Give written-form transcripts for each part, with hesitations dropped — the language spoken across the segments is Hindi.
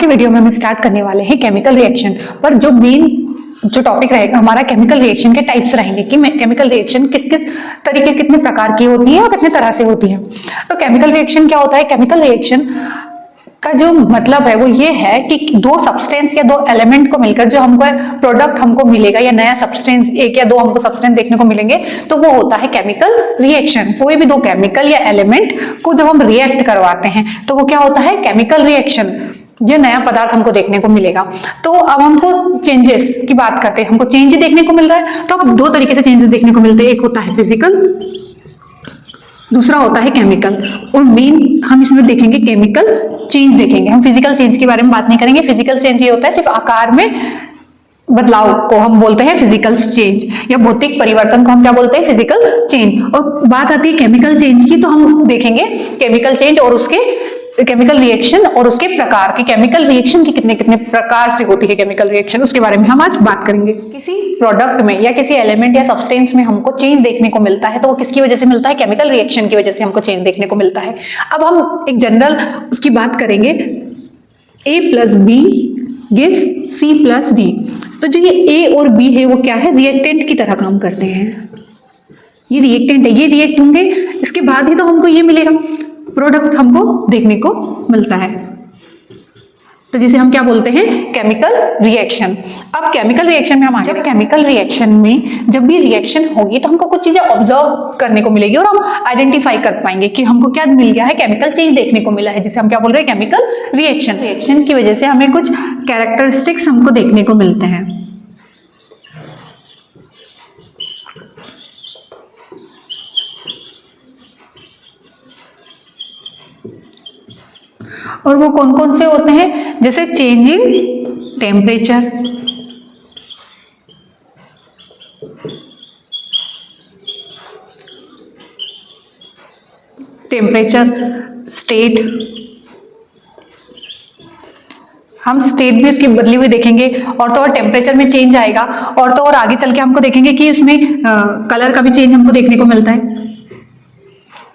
के वीडियो में हम स्टार्ट करने वाले हैं केमिकल रिएक्शन पर। जो टॉपिक रहेगा हमारा केमिकल रिएक्शन के टाइप्स रहेंगे कि केमिकल रिएक्शन किस किस तरीके कितने प्रकार की होती है और कितने तरह से होती है। तो केमिकल रिएक्शन क्या होता है? केमिकल रिएक्शन का जो मतलब है वो ये है कि दो सब्सटेंस या दो एलिमेंट को मिलकर जो हमको प्रोडक्ट हमको मिलेगा या नया सब्सटेंस, एक या दो हमको सब्सटेंस देखने को मिलेंगे, तो वो होता है केमिकल रिएक्शन। कोई भी दो केमिकल या एलिमेंट को जब हम रिएक्ट करवाते हैं तो वो क्या होता है? Chemical reaction. ये नया पदार्थ हमको देखने को मिलेगा। तो अब हमको चेंजेस की बात करते हैं, हमको चेंज देखने को मिल रहा है। तो अब दो तरीके से चेंजेस देखने को मिलते हैं, एक होता है फिजिकल, दूसरा होता है केमिकल। और मेन हम इसमें देखेंगे केमिकल चेंज देखेंगे, हम फिजिकल चेंज के बारे में बात नहीं करेंगे। फिजिकल चेंज ये होता है सिर्फ आकार में बदलाव को हम बोलते हैं फिजिकल चेंज, या भौतिक परिवर्तन को हम क्या बोलते हैं? Physical change. और बात आती है केमिकल चेंज की, तो हम देखेंगे केमिकल चेंज और उसके केमिकल रिएक्शन और उसके प्रकार की, केमिकल रिएक्शन की कितने कितने प्रकार से होती है केमिकल रिएक्शन, उसके बारे में हम आज बात करेंगे। किसी प्रोडक्ट में या किसी एलिमेंट या सब्सटेंस में हमको चेंज देखने को मिलता है तो वो किसकी वजह से मिलता है? केमिकल रिएक्शन की वजह से हमको चेंज देखने को मिलता है। अब हम एक जनरल उसकी बात करेंगे, A + B gives C + D। तो जो ये A और B है वो क्या है? रिएक्टेंट की तरह काम करते हैं। ये रिएक्टेंट है, ये रिएक्ट होंगे, इसके बाद ही तो हमको ये मिलेगा, प्रोडक्ट हमको देखने को मिलता है। तो जिसे हम क्या बोलते हैं? Chemical reaction. अब केमिकल रिएक्शन में हम जब केमिकल रिएक्शन में जब भी रिएक्शन होगी तो हमको कुछ चीजें ऑब्जर्व करने को मिलेगी और हम आइडेंटिफाई कर पाएंगे कि हमको क्या मिल गया है, केमिकल चेंज देखने को मिला है, जिसे हम क्या बोल रहे हैं? Chemical reaction. रिएक्शन की वजह से हमें कुछ कैरेक्टरिस्टिक्स हमको देखने को मिलते हैं। और वो कौन कौन से होते हैं? जैसे चेंज इन टेम्परेचर, स्टेट, हम स्टेट भी उसकी बदली हुई देखेंगे, और तो और टेम्परेचर में चेंज आएगा, और तो और आगे चल के हमको देखेंगे कि उसमें कलर का भी चेंज हमको देखने को मिलता है।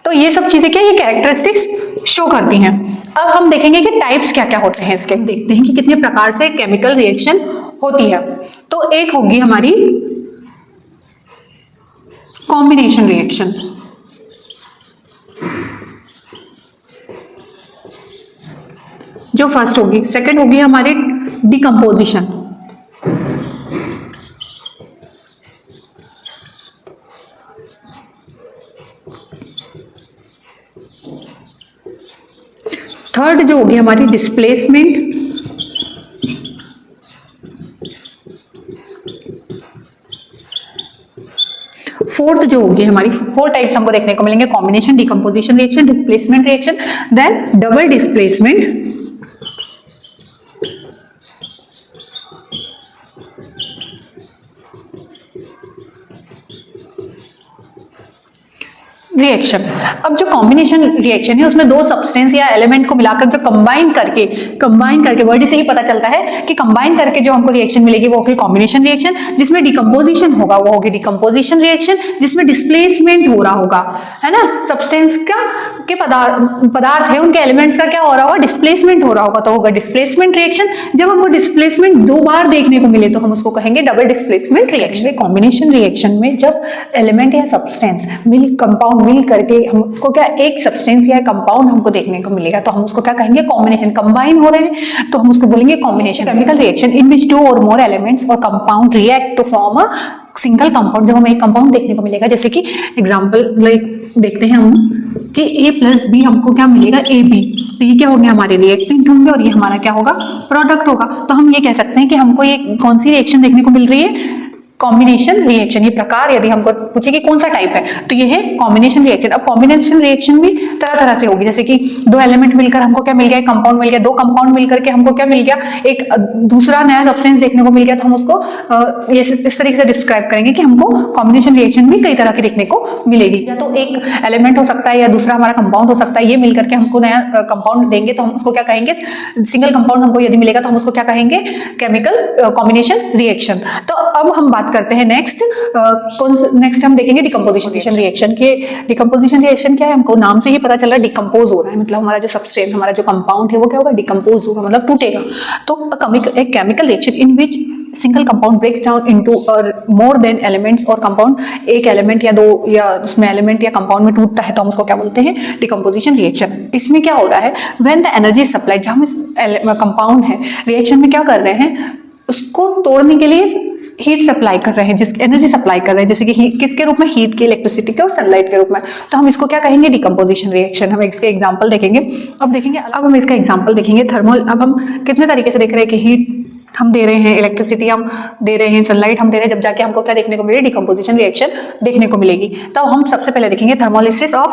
तो ये सब चीजें क्या, ये कैरेक्टरिस्टिक्स शो करती हैं। अब हम देखेंगे कि टाइप्स क्या क्या होते हैं इसके, देखते हैं कि कितने प्रकार से केमिकल रिएक्शन होती है। तो एक होगी हमारी कॉम्बिनेशन रिएक्शन, जो फर्स्ट होगी। सेकंड होगी हमारी डिकम्पोजिशन, थर्ड जो होगी हमारी डिस्प्लेसमेंट, फोर्थ जो होगी हमारी, फोर टाइप्स हमको देखने को मिलेंगे, combination, decomposition reaction, displacement reaction, then double displacement, reaction. अब जो कॉम्बिनेशन रिएक्शन है उसमें दो सब्सटेंस या एलिमेंट को मिलाकर जो कंबाइन करके वर्ड से ही पता चलता है कि कंबाइन करके जो हमको रिएक्शन मिलेगी वो होगी कॉम्बिनेशन रिएक्शन। जिसमें डिकम्पोजिशन होगा वो होगी डिकम्पोजिशन रिएक्शन। जिसमें डिस्प्लेसमेंट हो रहा होगा, है ना, सब्सटेंस का के पदार्थ है उनके एलिमेंट्स का क्या हो रहा होगा? डिस्प्लेसमेंट हो रहा होगा, तो होगा डिस्प्लेसमेंट रिएक्शन। जब हमको डिस्प्लेसमेंट दो बार देखने को मिले तो हम उसको कहेंगे double displacement reaction. Combination reaction में जब एलिमेंट या सब्सटेंस कंपाउंड मिल करके हमको क्या एक सब्सटेंस या कंपाउंड हमको देखने को मिलेगा तो हम उसको क्या कहेंगे? कॉम्बिनेशन। कंबाइन हो रहे हैं तो हम उसको बोलेंगे combination. Chemical reaction in which two or more elements or compound react to form a single compound. जब हमें एक कंपाउंड देखने को मिलेगा, जैसे कि एग्जांपल लाइक देखते हैं हम कि A + B हमको क्या मिलेगा? AB। तो ये क्या होंगे? हमारे रिएक्टेंट होंगे और ये हमारा क्या होगा? प्रोडक्ट होगा। तो हम ये कह सकते हैं कि हमको ये कौन सी रिएक्शन देखने को मिल रही है? Combination reaction. ये प्रकार यदि हमको पूछे कि कौन सा टाइप है तो ये है कॉम्बिनेशन रिएक्शन। अब कॉम्बिनेशन रिएक्शन भी तरह तरह से होगी, जैसे कि दो एलिमेंट मिलकर हमको क्या मिल गया? एक कंपाउंड मिल गया। दो कंपाउंड मिलकर के हमको क्या मिल गया? एक दूसरा नया सब्सटेंस देखने को मिल गया। तो हम उसको इस तरीके से डिस्क्राइब करेंगे कि हमको कॉम्बिनेशन रिएक्शन भी कई तरह की देखने को मिलेगी। या तो एक एलिमेंट हो सकता है या दूसरा हमारा कंपाउंड हो सकता है, ये मिलकर के हमको नया कंपाउंड देंगे तो हम उसको क्या कहेंगे? सिंगल कंपाउंड हमको यदि मिलेगा तो हम उसको क्या कहेंगे? Chemical combination reaction. तो अब हम बात बात करते हैं नेक्स्ट, नेक्स्ट हम देखेंगे डिकम्पोजिशन रिएक्शन के। डिकम्पोजिशन रिएक्शन क्या है, हमको नाम से ही पता चल रहा है डिकम्पोज हो रहा है, मतलब हमारा जो सबस्ट्रेट, हमारा जो कंपाउंड है वो क्या होगा, डिकम्पोज होगा, मतलब टूटेगा। तो एक chemical reaction in which single compound breaks down into or more than elements, or compound एक एलिमेंट या दो या उसमें एलिमेंट या कंपाउंड में टूटता है तो हम उसको क्या बोलते हैं, डिकम्पोजिशन रिएक्शन। इसमें क्या हो रहा है, व्हेन द एनर्जी सप्लाइड, जब हम इस कंपाउंड है रिएक्शन में क्या कर रहे हैं, उसको तोड़ने के लिए हीट सप्लाई कर रहे हैं, जिस एनर्जी सप्लाई कर रहे हैं, जैसे कि हीट किसके रूप में, हीट के, इलेक्ट्रिसिटी के और सनलाइट के रूप में, तो हम इसको क्या कहेंगे, डिकम्पोजिशन रिएक्शन। हम इसके एग्जांपल देखेंगे। अब हम इसका एग्जांपल देखेंगे थर्मल। अब हम कितने तरीके से देख रहे हैं कि हीट हम दे रहे हैं, इलेक्ट्रिसिटी हम दे रहे हैं, सनलाइट हम दे रहे हैं, जब जाके हमको क्या देखने को मिलेगी, डिकम्पोजिशन रिएक्शन देखने को मिलेगी। तो हम सबसे पहले देखेंगे थर्मोलिसिस ऑफ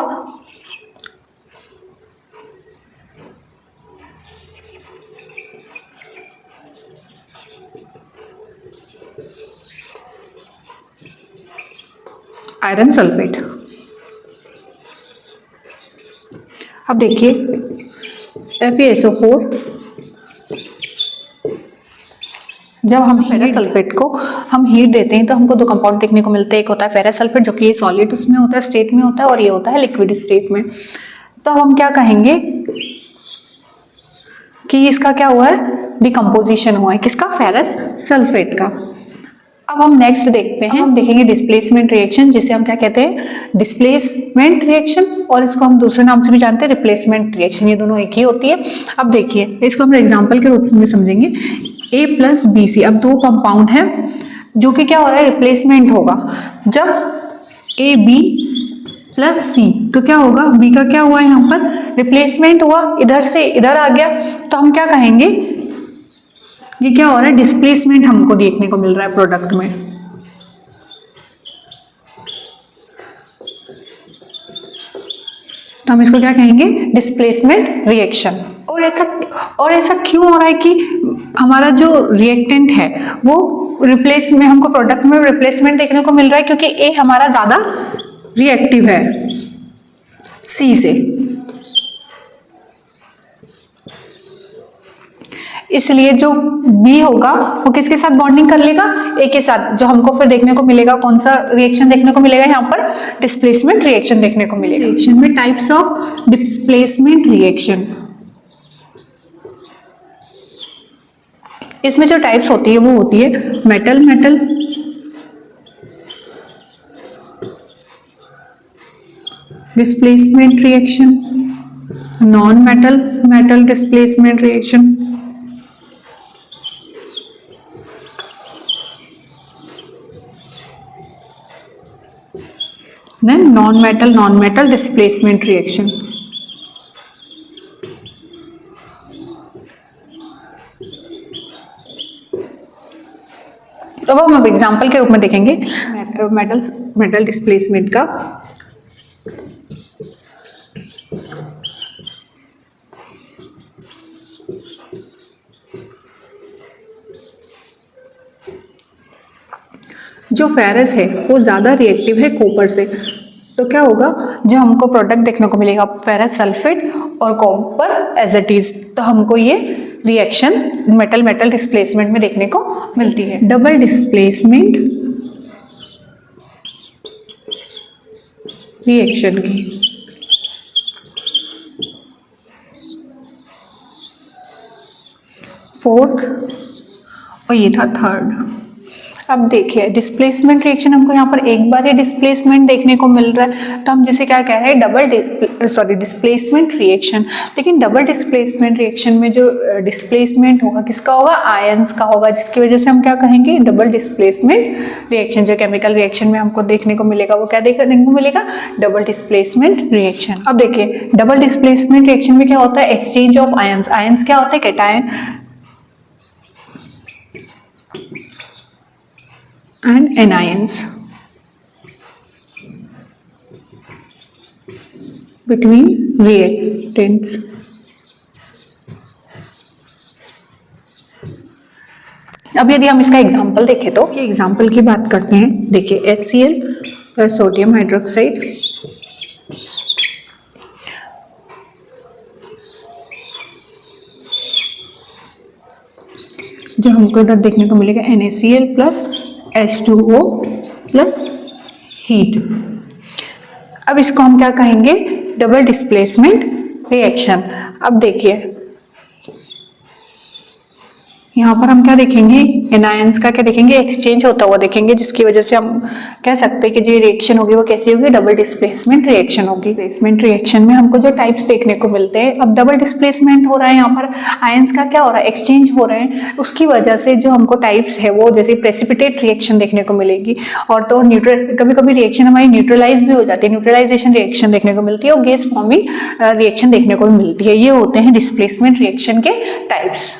आयरन सल्फेट। अब देखिए FeSO4, जब हम फेरस सल्फेट को हम हीट देते हैं तो हमको दो कंपाउंड देखने को मिलते हैं। एक होता है फेरस सल्फेट जो कि ये सॉलिड उसमें होता है, स्टेट में होता है, और ये होता है लिक्विड स्टेट में। तो हम क्या कहेंगे कि इसका क्या हुआ है, डिकम्पोजिशन हुआ है, किसका, फेरस सल्फेट का। अब हम नेक्स्ट देखते हैं, हम देखेंगे डिस्प्लेसमेंट रिएक्शन, जिसे हम क्या कहते हैं, डिस्प्लेसमेंट रिएक्शन, और इसको हम दूसरे नाम से भी जानते हैं रिप्लेसमेंट रिएक्शन। ये दोनों एक ही होती है। अब देखिए इसको हम एग्जांपल के रूप में समझेंगे, A प्लस BC। अब दो कंपाउंड है जो कि क्या हो रहा है, रिप्लेसमेंट होगा। जब AB प्लस C, तो क्या होगा, B का क्या हुआ, यहाँ पर रिप्लेसमेंट हुआ, इधर से इधर आ गया, तो हम क्या कहेंगे, ये क्या हो रहा है, डिस्प्लेसमेंट हमको देखने को मिल रहा है प्रोडक्ट में। तो हम इसको क्या कहेंगे, डिस्प्लेसमेंट रिएक्शन। और ऐसा क्यों हो रहा है कि हमारा जो रिएक्टेंट है वो रिप्लेस में, हमको प्रोडक्ट में रिप्लेसमेंट देखने को मिल रहा है, क्योंकि ए हमारा ज्यादा रिएक्टिव है सी से, इसलिए जो बी होगा वो किसके साथ बॉन्डिंग कर लेगा, ए के साथ, जो हमको फिर देखने को मिलेगा, कौन सा रिएक्शन देखने को मिलेगा, यहाँ पर डिस्प्लेसमेंट रिएक्शन देखने को मिलेगा। रिएक्शन में टाइप्स ऑफ डिस्प्लेसमेंट रिएक्शन, इसमें जो टाइप्स होती है वो होती है metal metal, displacement reaction, non metal metal displacement reaction, then non-metal displacement reaction। अब हम एग्जांपल के रूप में देखेंगे मेटल डिस्प्लेसमेंट का। जो फेरस है वो ज्यादा रिएक्टिव है कॉपर से, तो क्या होगा, जो हमको प्रोडक्ट देखने को मिलेगा फेरस सल्फेट और कॉपर एज इट इज, तो हमको ये रिएक्शन मेटल मेटल डिस्प्लेसमेंट में देखने को मिलती है। डबल डिस्प्लेसमेंट रिएक्शन की फोर्थ, और ये था थर्ड। अब देखिए डिस्प्लेसमेंट रिएक्शन, हमको यहाँ पर एक बार ही डिस्प्लेसमेंट देखने को मिल रहा है, तो हम जिसे क्या कह रहे हैं, डिस्प्लेसमेंट रिएक्शन। लेकिन डबल डिस्प्लेसमेंट रिएक्शन में जो डिस्प्लेसमेंट होगा किसका होगा, आयंस का होगा, जिसकी वजह से हम क्या कहेंगे, डबल डिस्प्लेसमेंट रिएक्शन। जो केमिकल रिएक्शन में हमको देखने को मिलेगा वो क्या देखने को मिलेगा, डबल डिस्प्लेसमेंट रिएक्शन। अब देखिए डबल डिस्प्लेसमेंट रिएक्शन में क्या होता है, एक्सचेंज ऑफ आयंस। आयंस क्या होता है, cation and anions between reactants। अब यदि हम इसका एग्जांपल देखें तो एग्जांपल की बात करते हैं। देखिए HCl प्लस सोडियम हाइड्रोक्साइड, जो हमको इधर देखने को मिलेगा NaCl plus H2O plus heat. अब इसको हम क्या कहेंगे, डबल डिस्प्लेसमेंट रिएक्शन। अब देखिए यहाँ पर हम क्या देखेंगे, एनायंस का क्या देखेंगे, एक्सचेंज होता हुआ देखेंगे, जिसकी वजह से हम कह सकते हैं कि जो रिएक्शन होगी वो कैसी होगी, डबल डिस्प्लेसमेंट रिएक्शन होगी। डिस्प्लेसमेंट रिएक्शन में हमको जो टाइप्स देखने को मिलते हैं, अब डबल डिस्प्लेसमेंट हो रहा है, यहाँ पर आयंस का क्या हो रहा है, एक्सचेंज हो रहे हैं, उसकी वजह से जो हमको टाइप्स है वो जैसे प्रेसिपिटेट रिएक्शन देखने को मिलेगी, और तो कभी कभी रिएक्शन हमारी न्यूट्रलाइज भी हो जाती है, न्यूट्रलाइजेशन रिएक्शन देखने को मिलती है, और गैस फॉर्मिंग रिएक्शन देखने को मिलती है। ये होते हैं डिस्प्लेसमेंट रिएक्शन के टाइप्स।